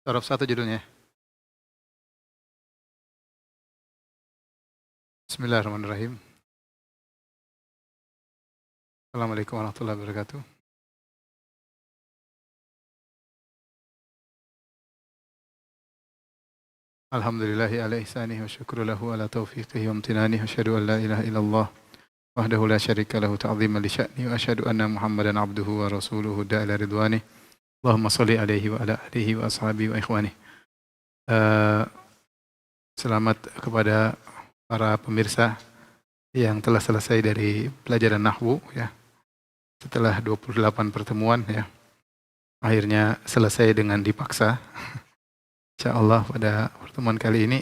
Taraf 1 judulnya. Bismillahirrahmanirrahim. Assalamualaikum warahmatullahi wabarakatuh. Alhamdulillahi ala ihsanihi wa syukru lahu ala taufiqihi wa amtinanihi wa asyhadu an la ilaha illallah wahdahu la syarika lahu ta'ziman li sya'ni wa asyhadu anna Muhammadan abduhu wa rasuluhu da'ila ridwani. Allahumma shalli alaihi wa ala alihi wa ashabihi wa ikhwani. Selamat kepada para pemirsa yang telah selesai dari pelajaran nahwu ya. Setelah 28 pertemuan ya. Akhirnya selesai dengan dipaksa. Insyaallah pada pertemuan kali ini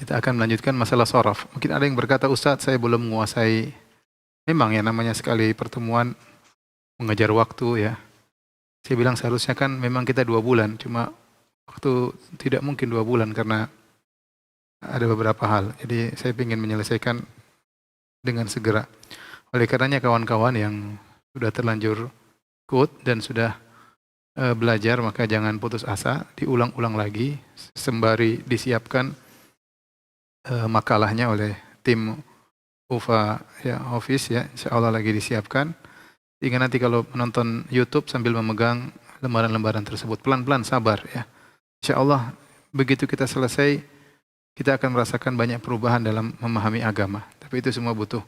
kita akan melanjutkan masalah shorof. Mungkin ada yang berkata, Ustadz saya belum menguasai. Memang ya namanya sekali pertemuan mengejar waktu ya. Saya bilang seharusnya kan memang kita 2 bulan. Cuma waktu tidak mungkin 2 bulan karena ada beberapa hal. Jadi saya ingin menyelesaikan dengan segera. Oleh karenanya kawan-kawan yang sudah terlanjur ikut dan sudah belajar maka jangan putus asa, diulang-ulang lagi sembari disiapkan makalahnya oleh tim UFA ya, Office ya, insyaallah lagi disiapkan. Sehingga nanti kalau menonton YouTube sambil memegang lembaran-lembaran tersebut pelan-pelan sabar ya. Insyaallah begitu kita selesai kita akan merasakan banyak perubahan dalam memahami agama. Tapi itu semua butuh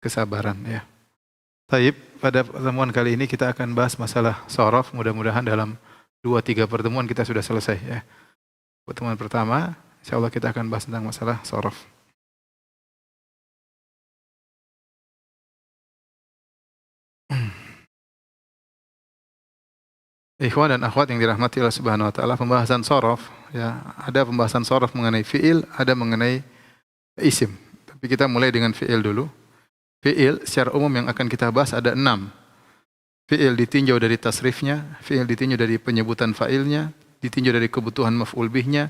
kesabaran ya. Taib, pada pertemuan kali ini kita akan bahas masalah shorof. Mudah-mudahan dalam 2-3 pertemuan kita sudah selesai ya. Pertemuan pertama, insyaallah kita akan bahas tentang masalah shorof. Ikhwan dan akhwat yang dirahmati Allah Subhanahu wa taala, pembahasan shorof ya, ada pembahasan shorof mengenai fiil, ada mengenai isim. Tapi kita mulai dengan fiil dulu. Fi'il secara umum yang akan kita bahas ada 6. Fi'il ditinjau dari tasrifnya, fi'il ditinjau dari penyebutan fa'ilnya, ditinjau dari kebutuhan maf'ul bihnya,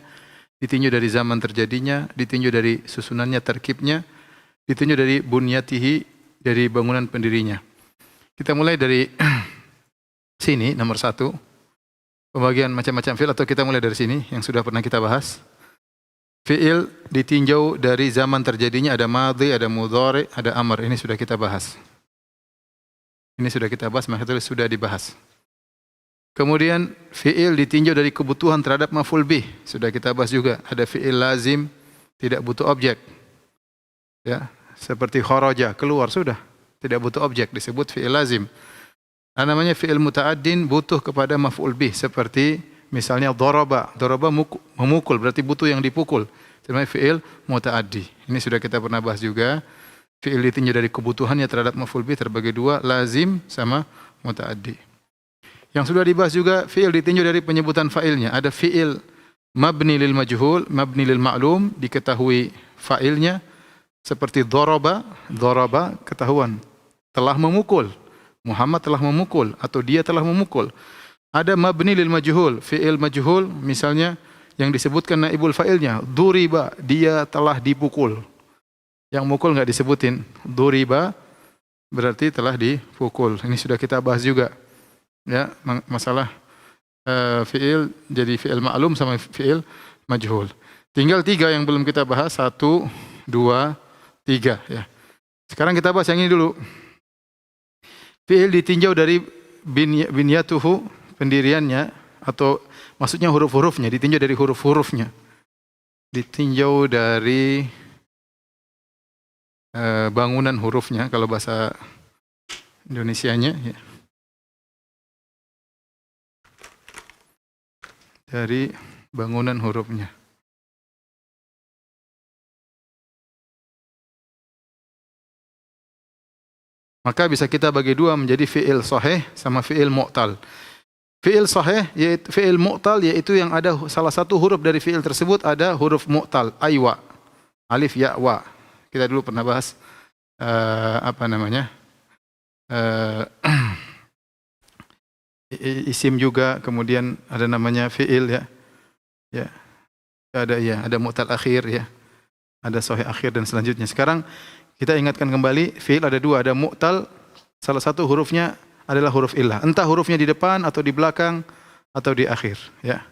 ditinjau dari zaman terjadinya, ditinjau dari susunannya, terkibnya, ditinjau dari bunyatihi, dari bangunan pendirinya. Kita mulai dari sini, nomor 1. Pembagian macam-macam fi'il, atau kita mulai dari sini, yang sudah pernah kita bahas. Fi'il ditinjau dari zaman terjadinya, ada madhi, ada mudhari, ada amr. Ini sudah kita bahas. Ini sudah kita bahas, makanya sudah dibahas. Kemudian fi'il ditinjau dari kebutuhan terhadap maf'ul bih. Sudah kita bahas juga. Ada fi'il lazim, tidak butuh objek. Ya, seperti kharaja, keluar sudah. Tidak butuh objek, disebut fi'il lazim. Nah, namanya fi'il muta'addin, butuh kepada maf'ul bih. Seperti misalnya daraba, daraba memukul, berarti butuh yang dipukul. Namanya fi'il muta'addi. Ini sudah kita pernah bahas juga. Fi'il ditinjau dari kebutuhannya terhadap maf'ul bih terbagi 2, lazim sama muta'addi. Yang sudah dibahas juga fi'il ditinjau dari penyebutan fa'ilnya. Ada fi'il mabni lil majhul, mabni lil ma'lum, diketahui fa'ilnya. Seperti daraba, daraba ketahuan telah memukul. Muhammad telah memukul atau dia telah memukul. Ada mabni lil majhul, fi'il majhul misalnya yang disebutkan naibul fa'ilnya, duriba, dia telah dipukul. Yang mukul enggak disebutin, duriba berarti telah dipukul. Ini sudah kita bahas juga. Ya, masalah fi'il jadi fi'il ma'lum sama fi'il majhul. Tinggal 3 yang belum kita bahas, 1, 2, 3 ya. Sekarang kita bahas yang ini dulu. Fi'il ditinjau dari binyatuhu, pendiriannya, atau maksudnya huruf-hurufnya, ditinjau dari huruf-hurufnya. Ditinjau dari bangunan hurufnya, kalau bahasa Indonesianya. Ya. Dari bangunan hurufnya. Maka bisa kita bagi 2 menjadi fi'il sahih sama fi'il mu'tal. Fi'il sahih, yaitu fi'il mu'tal, yaitu yang ada salah satu huruf dari fi'il tersebut ada huruf mu'tal, aywa, alif, ya, wa. Kita dulu pernah bahas isim juga, kemudian ada namanya fi'il ya. Ya. Ada mu'tal akhir ya. Ada sahih akhir dan selanjutnya. Sekarang kita ingatkan kembali, fi'il ada 2, ada mu'tal, salah satu hurufnya adalah huruf illah. Entah hurufnya di depan atau di belakang atau di akhir, ya.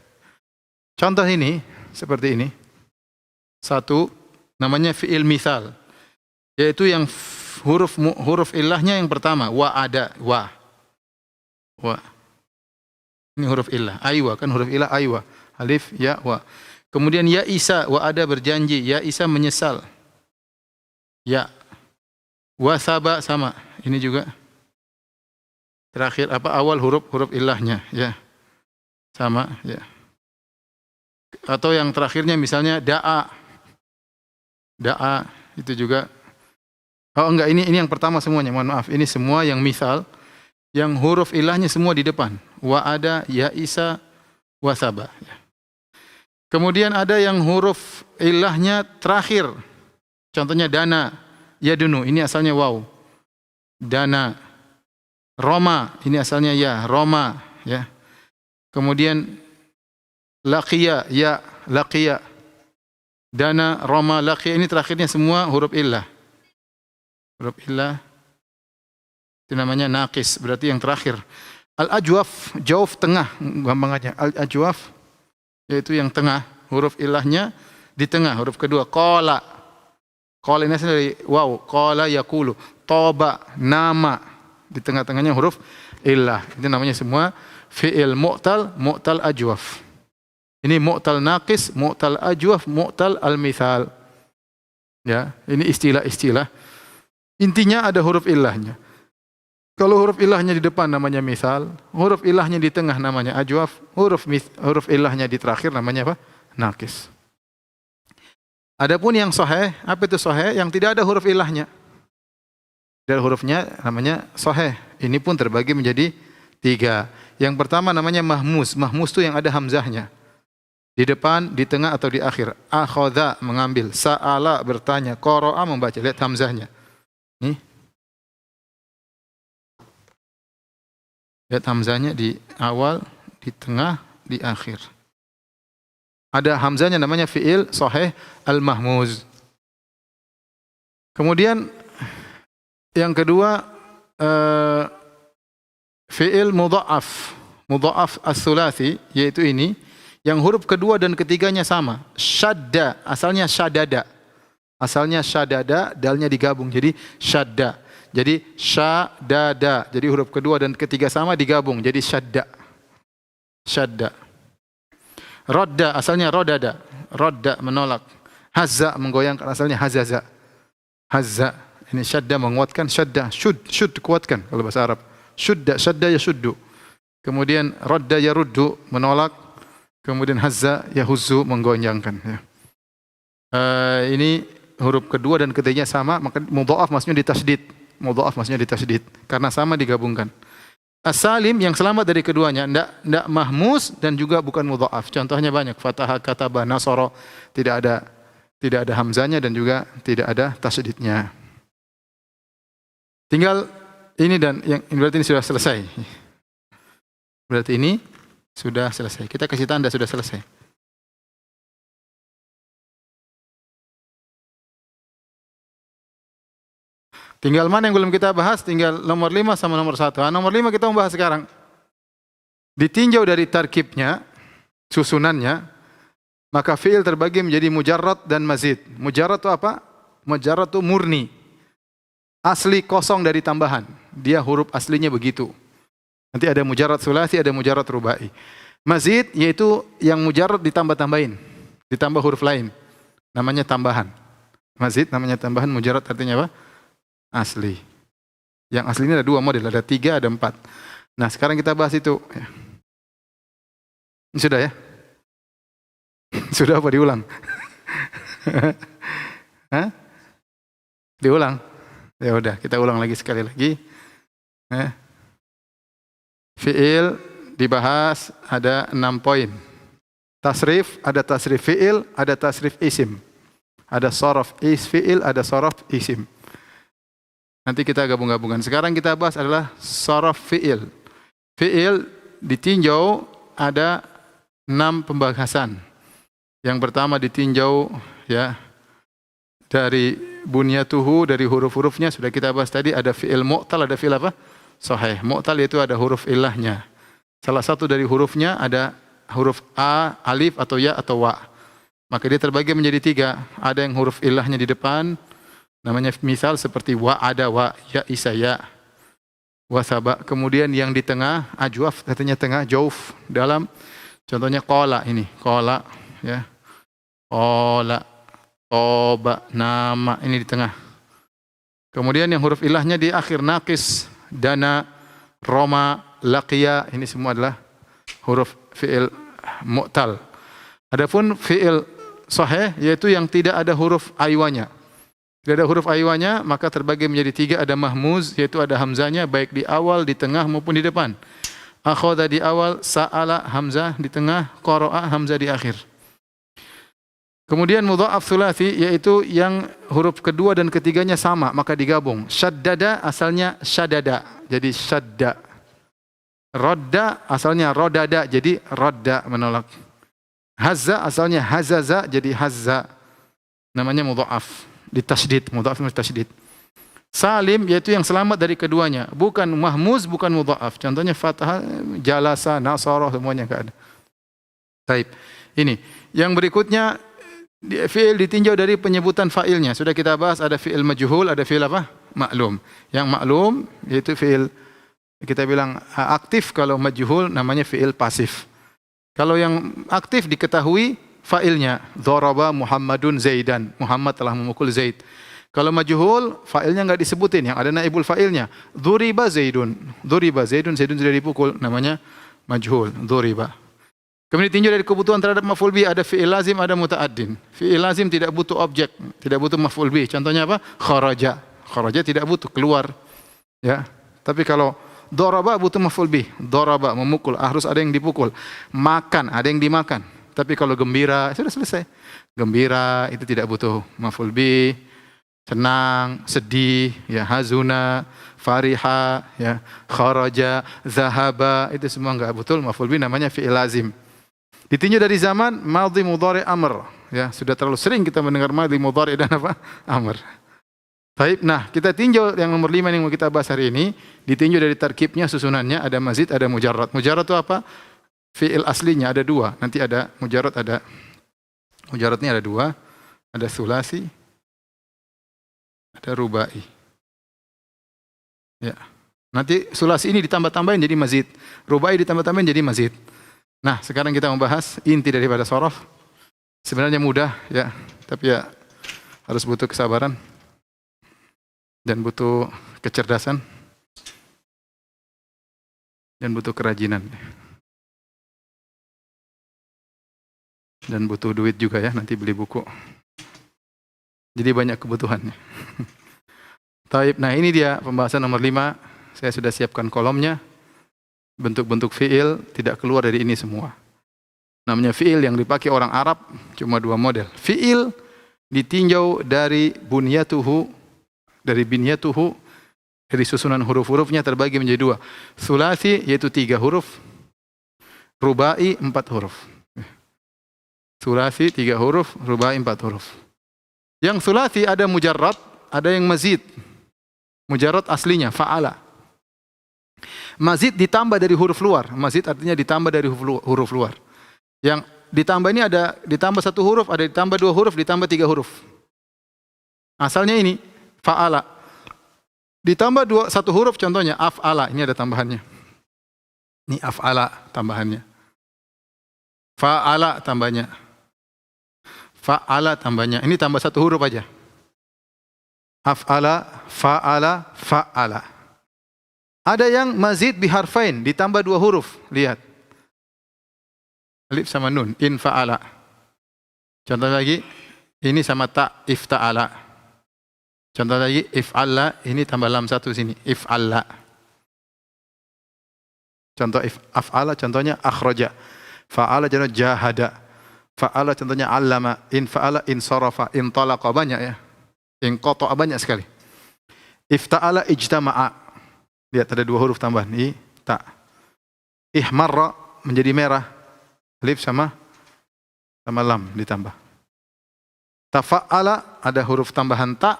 Contoh ini seperti ini. Satu namanya fi'il mithal, yaitu yang huruf illahnya yang pertama wa ada wa. Ini huruf illah. Aywa kan huruf illah aywa. Alif ya wa. Kemudian ya Isa wa ada berjanji, ya Isa menyesal. Ya. Wa saba sama. Ini juga terakhir awal huruf illahnya, ya. Sama, ya. Atau yang terakhirnya misalnya da'a. Da'a itu juga. Oh enggak, ini yang pertama semuanya, mohon maaf. Ini semua yang misal, yang huruf ilahnya semua di depan. Wa ada, ya Isa, wa saba. Kemudian ada yang huruf ilahnya terakhir. Contohnya dana, ya dunu, ini asalnya waw. Dana. Roma, ini asalnya ya, Roma, ya. Kemudian laqiya, ya, laqiya. Dana, Roma, laqiya, ini terakhirnya semua huruf illah. Huruf illah itu namanya naqis, berarti yang terakhir. Al-ajwaf, jauf tengah, gampang aja. Al-ajwaf yaitu yang tengah, huruf ilahnya di tengah, huruf kedua. Qala. Qala ini asal dari waw, qala yaqulu. Toba, nama, di tengah-tengahnya huruf illah. Itu namanya semua fi'il mu'tal, mu'tal ajwaf. Ini mu'tal naqis, mu'tal ajwaf, mu'tal al-mithal. Ya, ini istilah-istilah. Intinya ada huruf ilahnya. Kalau huruf ilahnya di depan namanya mithal, huruf ilahnya di tengah namanya ajwaf, huruf ilahnya di terakhir namanya apa? Naqis. Adapun yang sahih, apa itu sahih? Yang tidak ada huruf ilahnya. Dan hurufnya namanya sahih. Ini pun terbagi menjadi 3. Yang pertama namanya mahmuz. Mahmuz itu yang ada hamzahnya. Di depan, di tengah atau di akhir. Akhadha mengambil, sa'ala bertanya, qara'a membaca. Lihat hamzahnya. Nih. Lihat hamzahnya di awal, di tengah, di akhir. Ada hamzahnya namanya fi'il sahih al-mahmuz. Kemudian yang kedua fi'il mudha'af. Mudha'af as-sulathi, yaitu ini yang huruf kedua dan ketiganya sama. Syadda, asalnya syadada. Asalnya syadada, dalnya digabung jadi syadda. Jadi syadada. Jadi huruf kedua dan ketiga sama digabung jadi syadda. Syadda. Radda, asalnya rodada. Radda menolak. Hazza menggoyangkan, asalnya hazaza. Hazza. Ini syadda menguatkan, syadda. Syud kuatkan kalau bahasa Arab. Syudda, syadda ya syuddu. Kemudian radda ya ruddu menolak. Kemudian hazza yahuzzu menggoyangkan, ya. Ini huruf kedua dan ketiganya sama, maka mudha'af maksudnya ditasydid. Mudha'af maksudnya ditasydid karena sama digabungkan. As-salim yang selamat dari keduanya, enggak mahmuz dan juga bukan mudha'af. Contohnya banyak, fataha, kataba, nasara, tidak ada hamzanya dan juga tidak ada tasydidnya. Tinggal ini dan yang berarti ini sudah selesai. Berarti ini sudah selesai. Kita kasih tanda sudah selesai. Tinggal mana yang belum kita bahas? Tinggal nomor 5 sama nomor 1. Nomor 5 kita membahas sekarang. Ditinjau dari tarkibnya, susunannya, maka fi'il terbagi menjadi mujarrad dan mazid. Mujarrad itu apa? Mujarrad itu murni. Asli kosong dari tambahan. Dia huruf aslinya begitu. Nanti ada mujarrad sulasi, ada mujarrad rubai. Mazid yaitu yang mujarrad ditambah-tambahin, ditambah huruf lain. Namanya tambahan. Mazid namanya tambahan, mujarrad artinya apa? Asli. Yang aslinya ada 2 model, ada 3, ada 4. Nah, sekarang kita bahas itu. Ini sudah ya? Sudah apa diulang? Hah? Diulang? Ya udah, kita ulang lagi sekali lagi. Fi'il dibahas ada 6 poin. Tasrif, ada tasrif fi'il, ada tasrif isim. Ada sorof fi'il, ada sorof isim. Nanti kita gabung-gabungkan. Sekarang kita bahas adalah sorof fi'il. Fi'il ditinjau ada 6 pembahasan. Yang pertama ditinjau ya dari bunyatuhu, dari huruf-hurufnya sudah kita bahas tadi. Ada fi'il mu'tal, ada fi'il apa? Sahih. Mu'tal itu ada huruf ilahnya. Salah satu dari hurufnya ada huruf A, alif atau ya atau wa. Maka dia terbagi menjadi 3. Ada yang huruf ilahnya di depan, namanya misal seperti wa ada wa, ya isa ya, wasaba. Kemudian yang di tengah, ajwaf katanya tengah, jauf dalam. Contohnya qala ini, qala ya. Qala, toba, nama ini di tengah. Kemudian yang huruf ilahnya di akhir, naqis, dana, roma, laqiya, ini semua adalah huruf fi'il mu'tal. Adapun fi'il sahih yaitu yang tidak ada huruf aywanya. Tidak ada huruf aywanya, maka terbagi menjadi 3. Ada mahmuz, yaitu ada hamzanya baik di awal, di tengah maupun di depan. Akhadha di awal, sa'ala hamzah di tengah, qara'a hamzah di akhir. Kemudian mudha'af thulathi yaitu yang huruf kedua dan ketiganya sama, maka digabung. Syaddada asalnya syadada, jadi syadda. Radda asalnya rodada, jadi radda, menolak. Hazza asalnya hazaza, jadi hazza. Namanya mudha'af. Ditasydid, mudha'af ditasydid. Salim yaitu yang selamat dari keduanya, bukan mahmuz, bukan mudha'af. Contohnya fathah, jalasa, nasara, semuanya enggak ada. Taib. Ini. Yang berikutnya fi'il ditinjau dari penyebutan fa'ilnya. Sudah kita bahas, ada fi'il majhul, ada fi'il apa? Maklum. Yang maklum yaitu fi'il kita bilang aktif, kalau majhul namanya fi'il pasif. Kalau yang aktif diketahui fa'ilnya, daraba Muhammadun Zaidan, Muhammad telah memukul Zaid. Kalau majhul, fa'ilnya enggak disebutin, yang ada naibul fa'ilnya. Duriba Zaidun, duriba Zaidun, Zaidun sudah dipukul, namanya majhul, duriba. Kemudian tinjau dari kebutuhan terhadap maf'ul bih, ada fi'il lazim, ada muta'addin. Fi'il lazim tidak butuh objek, tidak butuh maf'ul bih. Contohnya apa? Kharaja. Kharaja tidak butuh, keluar. Ya. Tapi kalau daraba butuh maf'ul bih. Daraba memukul, harus ada yang dipukul. Makan, ada yang dimakan. Tapi kalau gembira, sudah selesai. Gembira itu tidak butuh maf'ul bih. Senang, sedih, ya, hazuna, fariha, ya, kharaja, zahaba, itu semua enggak betul maf'ul bih, namanya fi'il lazim. Ditinjau dari zaman, madhi, mudhari, amr. Ya, sudah terlalu sering kita mendengar madhi, mudhari dan apa? Amr. Baik, nah kita tinjau yang nomor 5 yang mau kita bahas hari ini. Ditinjau dari tarkibnya, susunannya, ada mazid, ada mujarrad. Mujarrad itu apa? Fi'il aslinya ada 2. Nanti ada mujarrad, ada mujarradnya ada 2. Ada sulasi, ada rubai. Ya. Nanti sulasi ini ditambah-tambahin jadi mazid. Rubai ditambah-tambahin jadi mazid. Nah, sekarang kita membahas inti daripada shorof. Sebenarnya mudah ya, tapi ya harus butuh kesabaran dan butuh kecerdasan dan butuh kerajinan. Dan butuh duit juga ya, nanti beli buku. Jadi banyak kebutuhannya. Taib. Nah, ini dia pembahasan nomor 5. Saya sudah siapkan kolomnya. Bentuk-bentuk fi'il tidak keluar dari ini semua. Namanya fi'il yang dipakai orang Arab cuma 2 model. Fi'il ditinjau dari bunyatuhu, dari binyatuhu, dari susunan huruf-hurufnya terbagi menjadi 2. Sulasi yaitu 3 huruf. Rubai 4 huruf. Sulasi 3 huruf, rubai 4 huruf. Yang sulasi ada mujarrad, ada yang mazid. Mujarrad aslinya fa'ala. Mazid ditambah dari huruf luar. Mazid artinya ditambah dari huruf luar. Yang ditambah ini ada ditambah 1 huruf, ada ditambah 2 huruf, ditambah 3 huruf. Asalnya ini fa'ala. Ditambah 1 huruf, contohnya af'ala, ini ada tambahannya. Ini af'ala tambahannya. Fa'ala tambahnya. Fa'ala tambahnya. Ini tambah 1 huruf aja. Af'ala, fa'ala, fa'ala. Ada yang mazid biharfain, ditambah 2 huruf. Lihat. Alif sama nun, in fa'ala. Contoh lagi, ini sama ta, ifta'ala. Contoh lagi, if'alla, ini tambah lam 1 sini, if'alla. Contoh af'ala, contohnya akhraja. Fa'ala contohnya jahada. Fa'ala contohnya allama. In fa'ala, in sarafa, in talaqa, banyak ya. In qata'a, banyak sekali. Ifta'ala ijtama'a. Lihat ada 2 huruf tambahan, i, ta. Ihmarra menjadi merah. Alif sama lam ditambah. Tafa'ala ada huruf tambahan ta,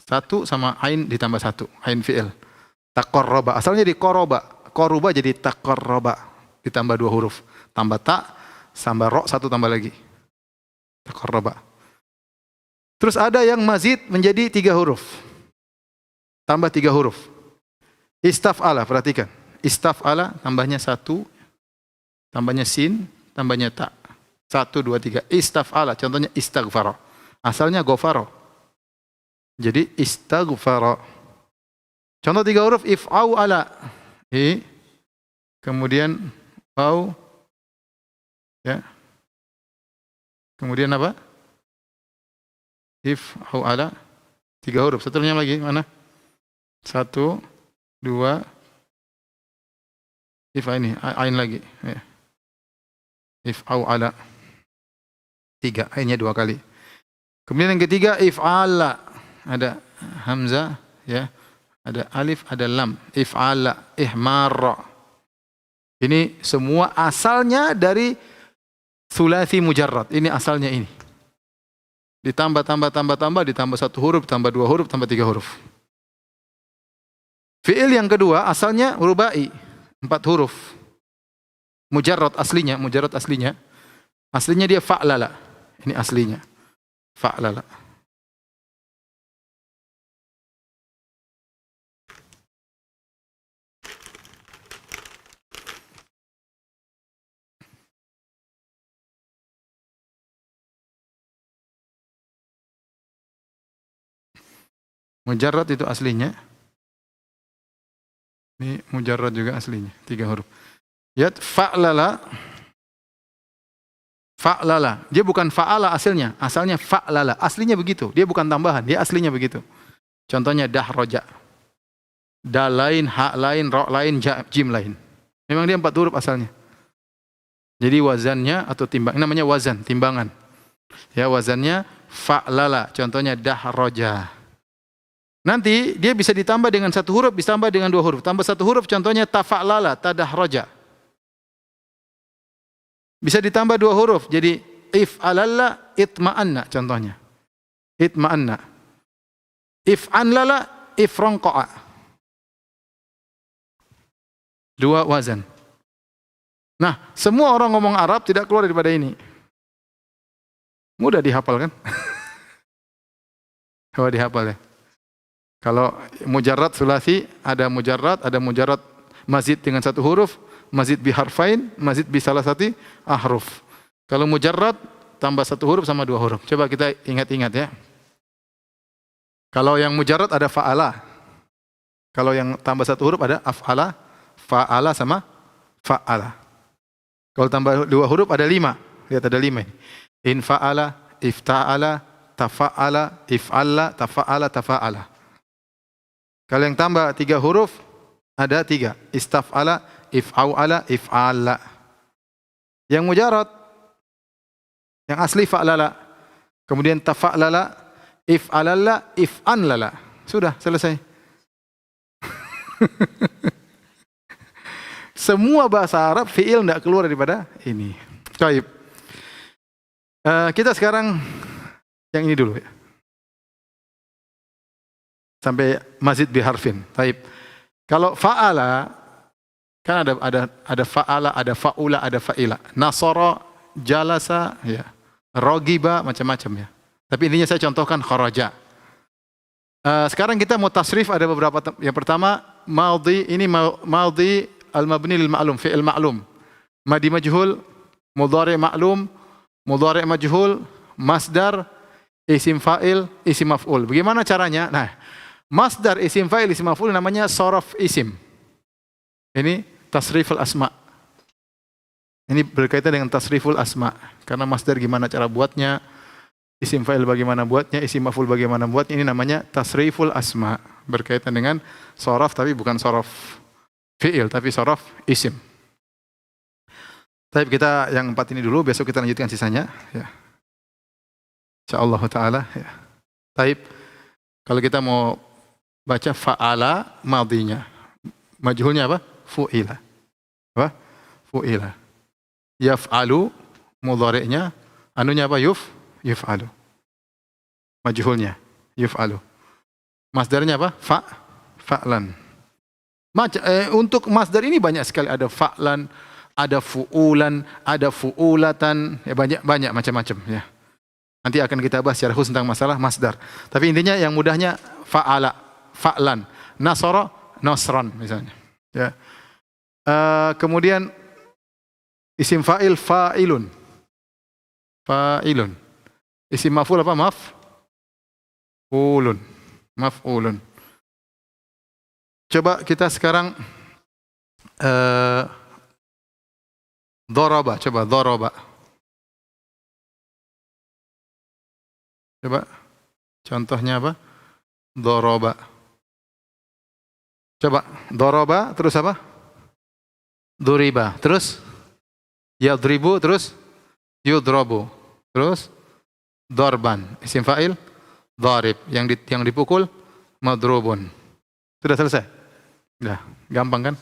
1 sama ain ditambah 1. Ain fi'il. Taqarraba, asalnya di qoroba. Qaruba jadi taqarraba. Ditambah 2 huruf. Tambah ta, tambah ro, 1 tambah lagi. Taqarraba. Terus ada yang mazid menjadi 3 huruf. Tambah 3 huruf. Istaf'ala, perhatikan. Istaf'ala tambahnya 1, tambahnya sin, tambahnya ta. 1, 2, 3. Istaf'ala, contohnya istaghfara. Asalnya ghafara. Jadi istaghfara. Contoh 3 huruf, if'au ala. Kemudian au. Ya. Kemudian apa? If'au ala. 3 huruf. Setelahnya lagi mana? 1, 2. If ini, ain lagi. Ya. If'au ala. 3, ainnya 2 kali. Kemudian yang ketiga, if'ala. Ada hamzah, ya. Ada alif, ada lam. If'ala, ihmarra. Ini semua asalnya dari thulathi mujarrad. Ini asalnya ini. Ditambah, ditambah 1 huruf, tambah 2 huruf, tambah 3 huruf. Fi'il yang kedua asalnya rubai, 4 huruf. Mujarrad aslinya. Aslinya dia fa'lala. Ini aslinya. Fa'lala. Mujarrad itu aslinya. Ini mujarrad juga aslinya, 3 huruf. Ya, fa'lala. Fa'lala. Dia bukan fa'ala asalnya fa'lala. Aslinya begitu. Dia bukan tambahan, dia aslinya begitu. Contohnya dahroja. Da lain, ha lain, ro lain, jim lain. Memang dia 4 huruf asalnya. Jadi wazannya atau timbang, namanya wazan, timbangan. Ya, wazannya fa'lala. Contohnya dahroja. Nanti dia bisa ditambah dengan 1 huruf, ditambah dengan 2 huruf. Tambah 1 huruf, contohnya tafa'lala, tadahroja. Bisa ditambah 2 huruf, jadi if'alalla, itma'anna, contohnya. Itma'anna. If'anlala, ifronqa'a. 2 wazan. Nah, semua orang ngomong Arab tidak keluar daripada ini. Mudah dihafal kan? Coba dihafal ya. Kalau mujarrad sulasi, ada mujarrad mazid dengan 1 huruf, mazid bi harfain, mazid bi salasati ahruf. Kalau mujarrad tambah 1 huruf sama 2 huruf. Coba kita ingat-ingat ya. Kalau yang mujarrad ada fa'ala. Kalau yang tambah 1 huruf ada af'ala, fa'ala sama fa'ala. Kalau tambah 2 huruf ada 5. Lihat ada 5 ini. In fa'ala, ifta'ala, tafa'ala, if'alla, tafa'ala, tafa'ala. Kalau yang tambah 3 huruf, ada 3. Istaf'ala, if'au'ala, if'ala. Yang mujarrad, yang asli fa'lala. Kemudian tafa'lala, if'alalla, if'anlala. Sudah, selesai. Semua bahasa Arab, fi'il tidak keluar daripada ini. Baik. Kita sekarang yang ini dulu ya. Sampai mazid bi harfin. Baik. Kalau fa'ala kan ada fa'ala, ada fa'ula, ada fa'ila. Nasara, jalasa, ya. Rogiba, macam-macam ya. Tapi intinya saya contohkan kharaja. Sekarang kita mau tasrif, ada beberapa. Yang pertama madhi, ini madhi al-mabni lil ma'lum, fi'il ma'lum. Madi majhul, mudhari' ma'lum, mudhari' majhul, masdar, isim fa'il, isim maf'ul. Bagaimana caranya? Nah, masdar isim fa'il isim maf'ul namanya sorof isim. Ini tasriful asma. Ini berkaitan dengan tasriful asma. Karena masdar gimana cara buatnya, isim fa'il bagaimana buatnya, isim maf'ul bagaimana buatnya, ini namanya tasriful asma. Berkaitan dengan sorof, tapi bukan sorof fi'il, tapi sorof isim. Tapi kita yang 4 ini dulu, besok kita lanjutkan sisanya. Ya. InsyaAllah ta'ala. Ya. Taib, kalau kita mau baca fa'ala madhinya. Majhulnya apa? Fu'ila. Apa? Fu'ila. Yaf'alu mudhari'nya. Anunya apa? Yuf'alu. Majhulnya. Yuf'alu. Masdarnya apa? Fa'lan. Untuk masdar ini banyak sekali, ada fa'lan, ada fu'ulan, ada fu'ulatan, ya banyak macam-macam ya. Nanti akan kita bahas secara khusus tentang masalah masdar. Tapi intinya yang mudahnya fa'ala, fa'lan, nasara, nasran misalnya. Ya. Kemudian isim fa'il fa'ilun. Fa'ilun. Isim maf'ul apa? Maf'ulun. Maf'ulun. Coba kita sekarang daraba, coba daraba. Coba contohnya apa? Daraba. Coba daraba terus apa? Duriba. Terus yadribu, terus yudrabu. Terus darban. Isim fa'il darib. Yang dipukul madrubun. Sudah selesai? Sudah, gampang kan?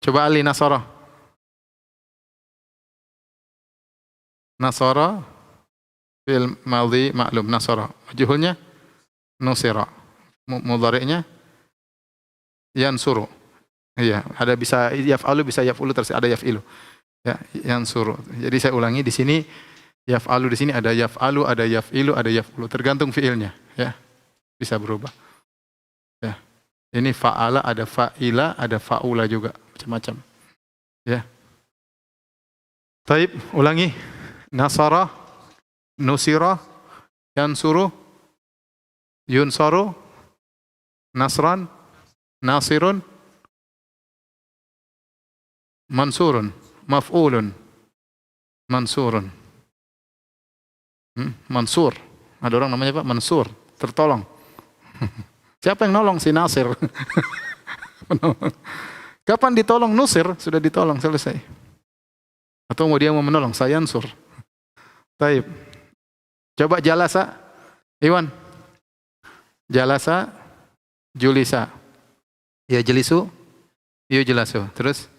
Coba Ali nasara. Nasara fi'il madhi ma'lum nasara. Majhulnya nusira. Mudhari'nya yansuru. Iya, ada bisa yaf'alu, bisa yaf'ulu, terus ada yaf'ilu. Ya, yansuru. Jadi saya ulangi di sini yaf'alu, di sini ada yaf'alu, ada yaf'ilu, ada yaf'ulu, tergantung fi'ilnya, ya. Bisa berubah. Ya. Ini fa'ala, ada fa'ila, ada fa'ula juga, macam-macam. Ya. Taib, ulangi. Nasara, nusira, yansuru, yunsaru, nasran, nasirun, mansurun, maf'ulun, mansurun. Mansur. Ada orang namanya Pak Mansur, tertolong. Siapa yang nolong? Si Nasir. Kapan ditolong? Nusir, sudah ditolong, selesai. Atau dia mau menolong, saya Ansur. Taib. Coba jalasa, Iwan. Jalasa, julisa. Ya jelisu, yu jelasu. Terus,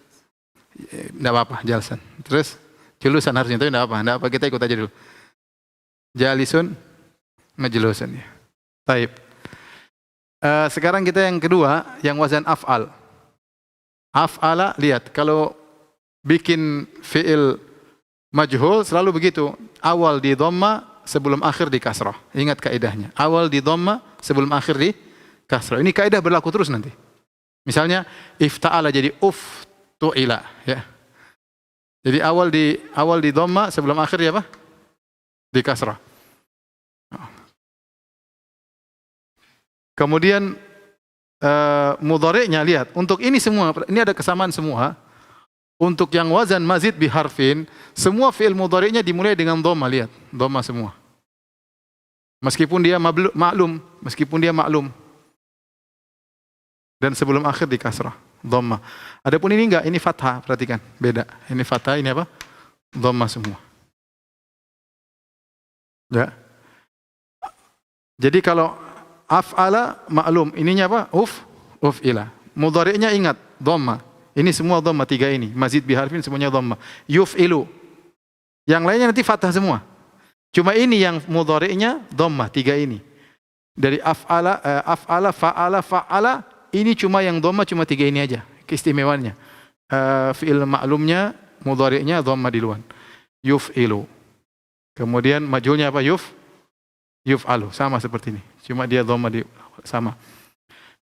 tidak apa-apa, jalasan. Terus, julusan harusnya, tapi tidak apa. Tidak apa, kita ikut aja dulu. Jalisun, majlusun. Taib. Sekarang kita yang kedua, yang wazan af'al. Af'ala, lihat, kalau bikin fi'il majhul selalu begitu. Awal di dhamma, sebelum akhir di kasrah. Ingat kaidahnya. Awal di dhamma, sebelum akhir di kasrah. Ini kaidah berlaku terus nanti. Misalnya, ifta'ala jadi uftu'ila. Ya. Jadi awal di dhamma, sebelum akhir di apa? Di kasrah. Kemudian mudhari'nya, lihat, untuk ini semua, ini ada kesamaan semua. Untuk yang wazan mazid biharfin, semua fi'il mudhari'nya dimulai dengan dhamma, lihat, dhamma semua. Meskipun dia maklum, dan sebelum akhir di kasrah, dhamma. Adapun ini enggak, ini fathah, perhatikan, beda. Ini fathah, ini apa? Dhamma semua. Ya. Jadi kalau af'ala maklum, ininya apa? Uf'ila. Mudhari'nya ingat, dhamma. Ini semua dhamma, tiga ini. Mazid biharfin semuanya dhamma. Yuf'ilu. Yang lainnya nanti fathah semua. Cuma ini yang mudhari'nya dhamma, tiga ini. Dari af'ala, fa'ala, ini cuma yang dhamma, cuma tiga ini aja. Keistimewaannya. Fi'il maklumnya, mudhari'nya dhamma di luar. Yuf'ilu. Kemudian majhulnya apa? Yuf'alu, sama seperti ini. Cuma dia dhamma di sama.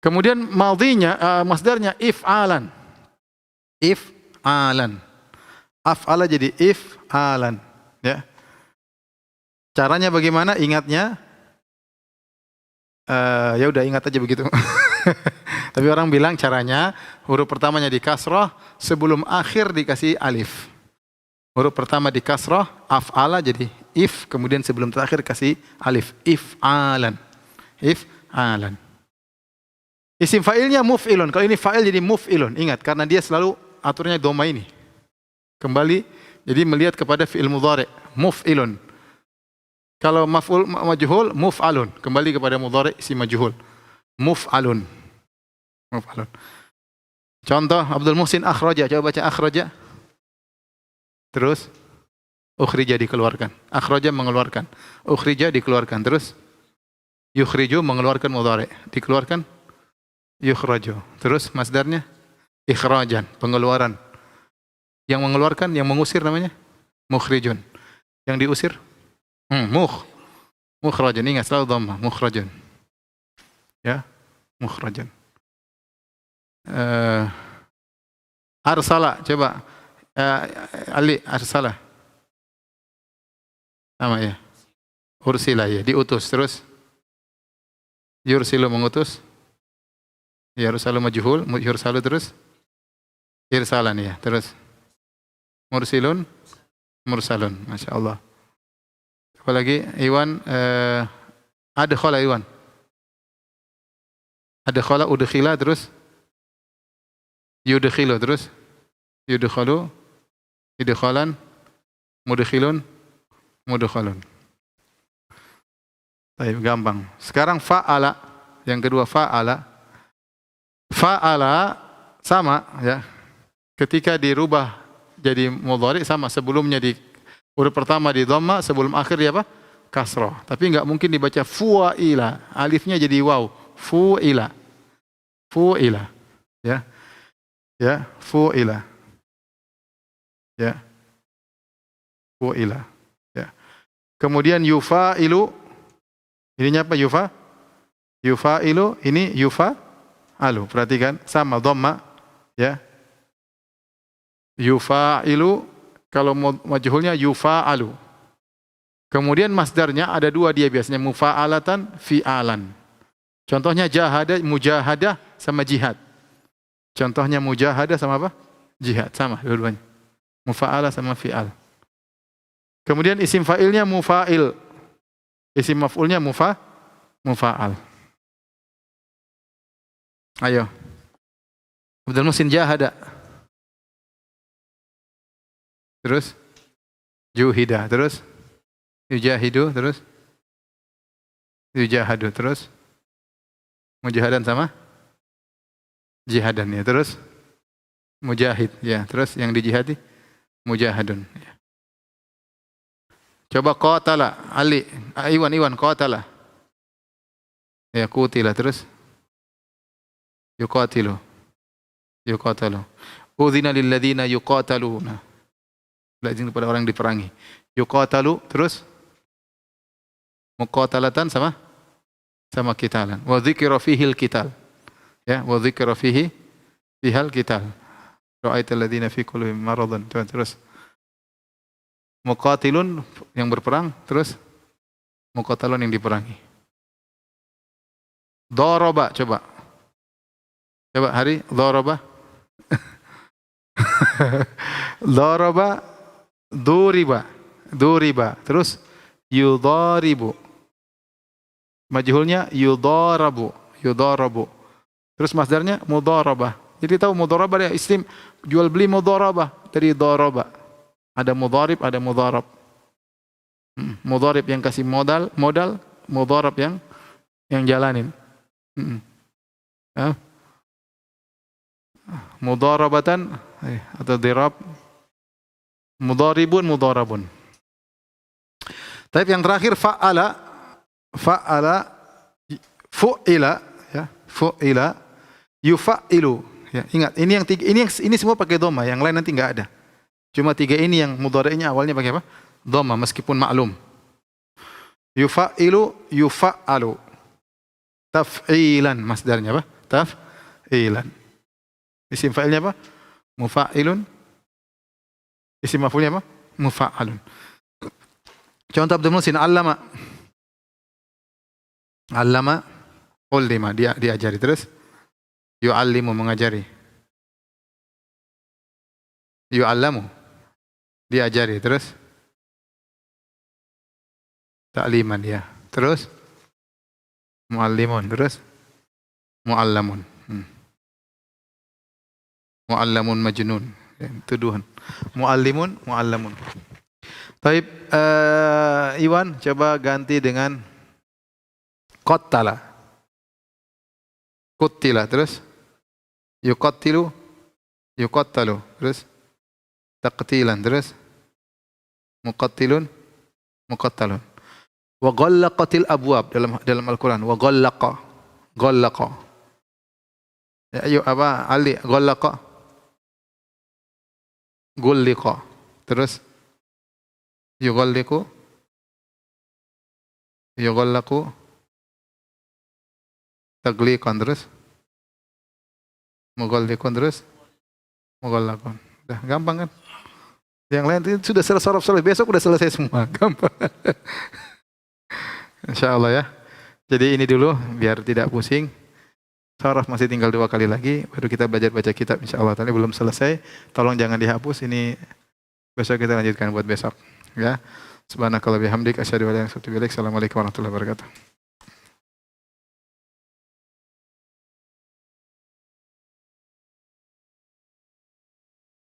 Kemudian madhinya, masdarnya if'alan. If'alan. Af'ala jadi if'alan, ya. Caranya bagaimana? Ingatnya ya udah ingat aja begitu. Tapi orang bilang caranya huruf pertamanya di kasrah, sebelum akhir dikasih alif. Huruf pertama di kasrah, af'ala jadi if, kemudian sebelum terakhir kasih alif, if'alan. If'alan. Isim fa'ilnya muf'ilun. Kalau ini fa'il jadi muf'ilun. Ingat, karena dia selalu aturnya dhamma ini. Kembali, jadi melihat kepada fi'il mudhari', muf'ilun. Kalau maf'ul majhul, muf'alun. Kembali kepada mudhari' isim majhul. Muf'alun. Muf'alun. Contoh, Abdul Muhsin akhraja. Coba baca akhraja. Terus ukhrija dikeluarkan. Akhraja mengeluarkan. Ukhrija dikeluarkan. Terus yukhriju mengeluarkan mudhari'. Dikeluarkan yukhraju. Terus masdarnya ikhrajan, pengeluaran. Yang mengeluarkan, yang mengusir namanya mukhrijun. Yang diusir mukhrajan. Ingat selalu dhamma, mukhrajan. Ya, mukhrajan. Arsala, coba. Ali, arsala. Sama ya. Ursila ya, diutus. Terus yursilu, mengutus. Yursalu majhul, yursalu terus irsalan ya. Terus mursilun, mursalun. Masya Allah. Apalagi Iwan, adkhala Iwan. Adkhala, udkhila, terus yudkhilu, terus yudkhalu, idkhalan, mudkhilun, mudkhalun. Baik, gampang. Sekarang fa'ala, yang kedua fa'ala. Fa'ala sama ya. Ketika dirubah jadi mudhari sama, sebelumnya di huruf pertama di dhamma, sebelum akhir dia apa? Kasrah. Tapi enggak mungkin dibaca fu'ila. Alifnya jadi waw. Fu'ila. Fu'ila. Ya. Ya, fu'ila. Ya. Fu'ila. Ya. Kemudian yufa'ilu. Ininya apa yufa? Yufa'ilu, ini yufa'alu. Perhatikan, sama dhamma, ya. Yufa'ilu, kalau majhulnya yufa'alu. Kemudian masdarnya ada dua dia biasanya, mufa'alatan, fi'alan. Contohnya jahada, mujahadah sama jihad. Contohnya mujahadah sama apa? Jihad, sama dua-duanya. Mufa'ala sama fi'al. Kemudian isim fa'ilnya mufa'il. Isim maf'ulnya mufa'al. Ayo. Abdul Muhsin jahada. Terus juhida, terus yujahidu, terus yujahadu, terus mujahadan sama jihadan ya, terus mujahid ya, terus yang dijihadi mujahadun ya. Coba qatala, Ali, Iwan qatala. Ya, qutila, terus yuqatilu. Yuqatalu. Udzina lil ladzina yuqataluna. Izin kepada orang yang diperangi. Yuqatalu, terus muqatalatan sama qitalan. Wa dzikra fihil qital. Ya, wa dzikra fihal qital. Ra'aital ladzina fi qulubihim maradun. Terus muqatilun yang berperang, terus muqatalun yang diperangi. Daraba, coba. Coba Hari, daraba. Daraba, duriba. Terus yudaribu. Majhulnya yudarabu. Terus masdarnya mudarabah. Jadi tahu mudarabah dia isim jual beli mudarabah dari daraba. Ada mudharib, ada mudharab. Mudharib yang kasih modal, mudharab yang jalanin. Mudharabatan atau dirab. Mudharibun, mudharabun. Tapi yang terakhir fa'ala, fu'ila, ya, fu'ila, yufa'ilu. Ya, ingat, ini yang tiga, ini semua pakai dhamma, yang lain nanti enggak ada. Cuma tiga ini yang mudhari'nya awalnya pakai apa? Dhamma, meskipun maklum. Yufa'ilu, yufa'alu. Taf'ilan, masdarnya apa? Taf'ilan. Isim fa'ilnya apa? Mufa'ilun. Isim maf'ulnya apa? Mufa'alun. Contoh Abdul Muhsin, allama. Allama, ullima, dia diajari. Terus yu'allimu, mengajari. Yu'allamu, diajari. Terus ta'liman ya. Terus mu'allimun. Terus mu'allamun. Mu'allamun majnun. Tuduhan. Mu'allimun, mu'allamun. Taib, Iwan coba ganti dengan qattala. Quttila, terus yuqattilu, yuqattalu, terus taqtilan, terus muqattilun, muqattalun. Wa ghallaqatil abwab dalam Al-Qur'an. Wa ghallaqa. Ya, ayo apa? Ali, ghallaqa. Gulliqa. Terus yughalliqu, yughallaqu, taghliqan, terus mughalliqun, terus mughallaqun. Udah gampang kan? Yang lain itu sudah selesai, besok udah selesai semua. Gampang. Insyaallah ya. Jadi ini dulu biar tidak pusing. Sorof masih tinggal 2 kali lagi, baru kita belajar baca kitab insyaallah. Tadi belum selesai, tolong jangan dihapus, ini besok kita lanjutkan buat besok. Ya. Subhanakallah bihamdik, asyhadu an la ilaha illa anta, astaghfiruka wa atubu ilaik. Assalamualaikum warahmatullahi wabarakatuh.